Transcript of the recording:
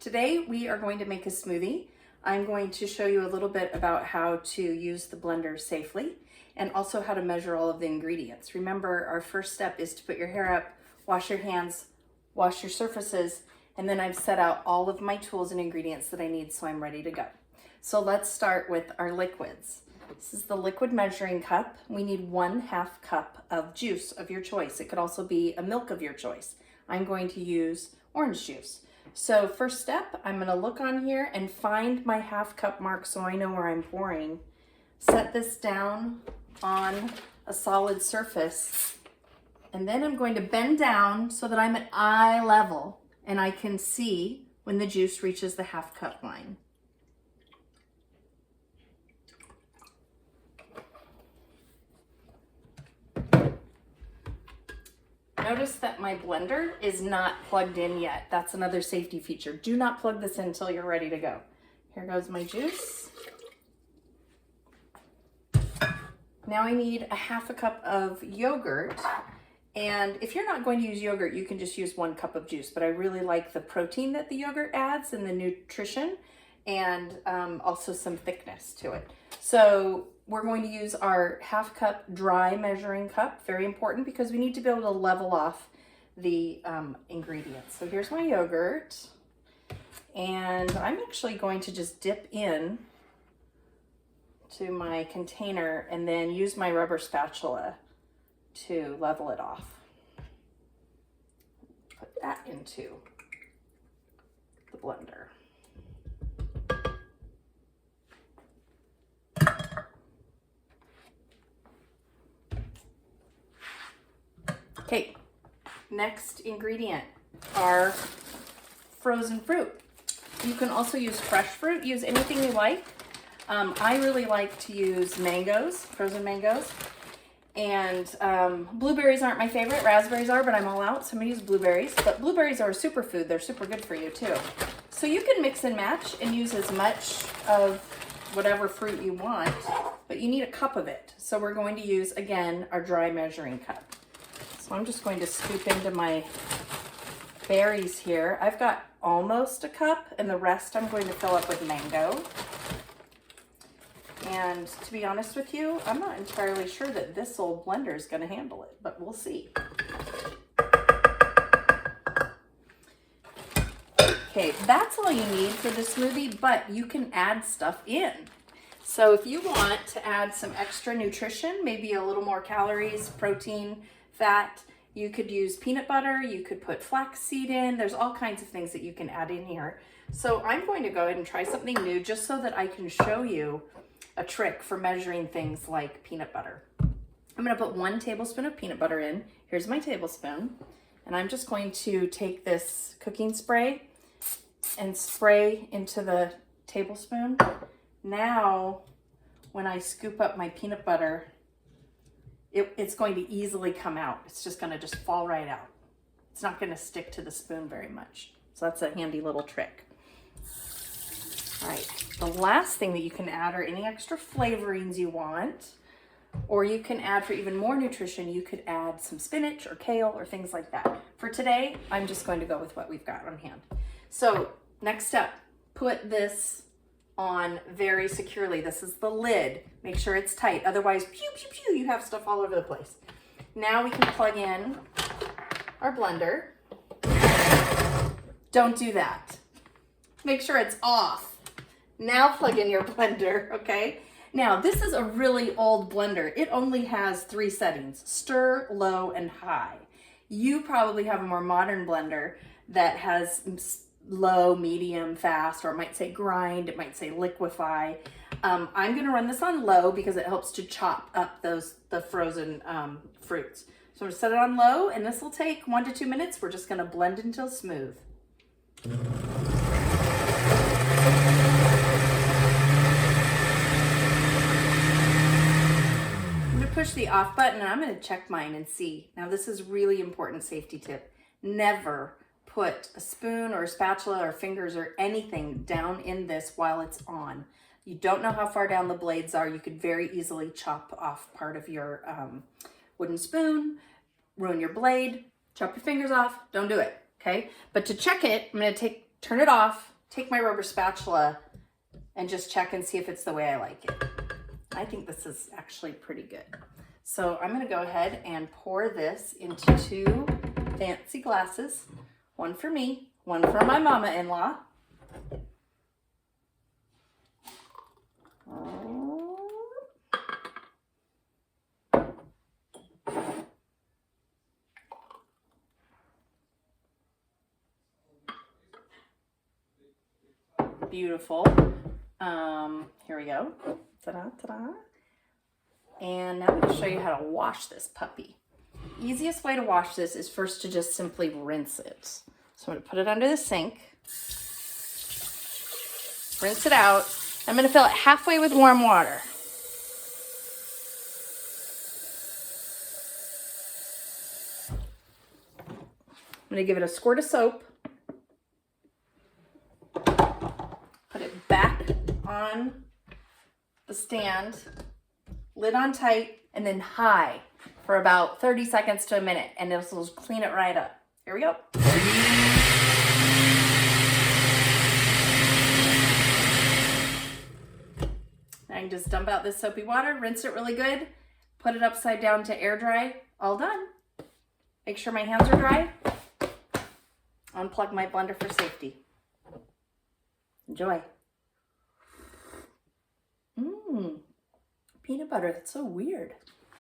Today we are going to make a smoothie. I'm going to show you a little bit about how to use the blender safely and also how to measure all of the ingredients. Remember, our first step is to put your hair up, wash your hands, wash your surfaces, and then I've set out all of my tools and ingredients that I need so I'm ready to go. So let's start with our liquids. This is the liquid measuring cup. We need 1/2 cup of juice of your choice. It could also be a milk of your choice. I'm going to use orange juice. So first step, I'm gonna look on here and find my 1/2 cup mark so I know where I'm pouring. Set this down on a solid surface. And then I'm going to bend down so that I'm at eye level and I can see when the juice reaches the 1/2 cup line. Notice that my blender is not plugged in yet. That's another safety feature. Do not plug this in until you're ready to go. Here goes my juice. Now I need a 1/2 cup of yogurt. And if you're not going to use yogurt, you can just use 1 cup of juice. But I really like the protein that the yogurt adds and the nutrition and also some thickness to it. So we're going to use our 1/2 cup dry measuring cup. Very important because we need to be able to level off the ingredients. So here's my yogurt. And I'm actually going to just dip in to my container and then use my rubber spatula to level it off. Put that into the blender. Okay, next ingredient are frozen fruit. You can also use fresh fruit, use anything you like. I really like to use mangoes, frozen mangoes. And blueberries aren't my favorite, raspberries are, but I'm all out, so I'm gonna use blueberries. But blueberries are a superfood, they're super good for you too. So you can mix and match and use as much of whatever fruit you want, but you need a cup of it. So we're going to use, again, our dry measuring cup. So I'm just going to scoop into my berries here. I've got almost a cup, and the rest I'm going to fill up with mango. And to be honest with you, I'm not entirely sure that this old blender is going to handle it, but we'll see. Okay, that's all you need for the smoothie, but you can add stuff in. So if you want to add some extra nutrition, maybe a little more calories, protein, fat, you could use peanut butter, you could put flaxseed in. There's all kinds of things that you can add in here. So I'm going to go ahead and try something new just so that I can show you a trick for measuring things like peanut butter. I'm going to put 1 tablespoon of peanut butter in. Here's my tablespoon. And I'm just going to take this cooking spray and spray into the tablespoon. Now, when I scoop up my peanut butter, it's going to easily come out. It's just going to just fall right out. It's not going to stick to the spoon very much. So that's a handy little trick. All right, the last thing that you can add are any extra flavorings you want, or you can add for even more nutrition, you could add some spinach or kale or things like that. For today, I'm just going to go with what we've got on hand. So next step, put this on very securely. This is the lid. Make sure it's tight. Otherwise, pew, pew, pew, you have stuff all over the place. Now we can plug in our blender. Don't do that. Make sure it's off. Now plug in your blender, okay? Now, this is a really old blender. It only has 3 settings, stir, low, and high. You probably have a more modern blender that has low, medium, fast, or it might say grind, it might say liquefy. I'm gonna run this on low because it helps to chop up the frozen fruits. So I'm gonna set it on low, and this will take 1 to 2 minutes. We're just gonna blend until smooth. Push the off button and I'm going to check mine and see. Now this is really important safety tip. Never put a spoon or a spatula or fingers or anything down in this while it's on. You don't know how far down the blades are. You could very easily chop off part of your wooden spoon, ruin your blade, chop your fingers off. Don't do it, okay? But to check it, I'm going to turn it off, take my rubber spatula and just check and see if it's the way I like it. I think this is actually pretty good. So I'm gonna go ahead and pour this into 2 fancy glasses. One for me, one for my mama-in-law. Beautiful. Here we go. Ta-da, ta-da. And now I'm going to show you how to wash this puppy. Easiest way to wash this is first to just simply rinse it. So I'm going to put it under the sink. Rinse it out. I'm going to fill it halfway with warm water. I'm going to give it a squirt of soap. Put it back on the stand, lid on tight, and then high for about 30 seconds to a minute, and this will clean it right up. Here we go. I can just dump out this soapy water, rinse it really good, put it upside down to air dry. All done. Make sure my hands are dry. Unplug my blender for safety. Enjoy. Peanut butter, that's so weird.